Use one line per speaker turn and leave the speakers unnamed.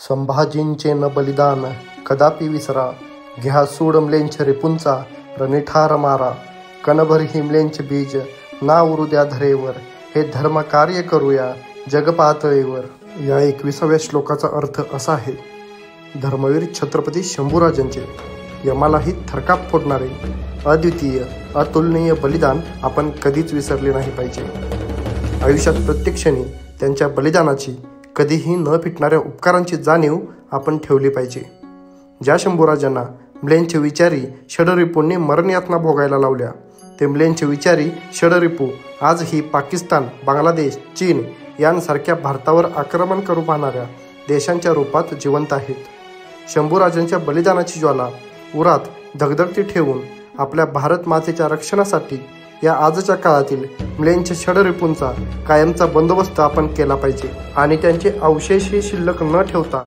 संभाजींचे न बलिदान कदापि विसरा, घ्या सूड म्लेंछ रिपुंचा रणिठार मारा. कणभर हिमलेंच बीज ना उरू द्या धरेवर, हे धर्म कार्य करूया जग पातळीवर. या 21व्या श्लोकाचा अर्थ असा आहे, धर्मवीर छत्रपती शंभूराजांचे यमालाही थरकाप फोडणारे अद्वितीय अतुलनीय बलिदान आपण कधीच विसरले नाही पाहिजे. आयुष्यात प्रत्येक क्षणी त्यांच्या बलिदानाची, कधीही न फिटणाऱ्या उपकारांची जाणीव आपण ठेवली पाहिजे. ज्या शंभूराजांना म्लेंछ विचारी षडरिपूंनी मरणयातना भोगायला लावल्या, ते म्लेंछ विचारी षडरिपू आजही पाकिस्तान, बांगलादेश, चीन यांसारख्या भारतावर आक्रमण करू पाहणाऱ्या देशांच्या रूपात जिवंत आहेत. शंभूराजांच्या बलिदानाची ज्वाला उरात धगधगती ठेवून आपल्या भारत मातेच्या रक्षणासाठी या आजच्या काळातील म्लेंछ षडरिपूंचा कायमचा बंदोबस्त आपण केला पाहिजे आणि त्यांचे अवशेषही शिल्लक न ठेवता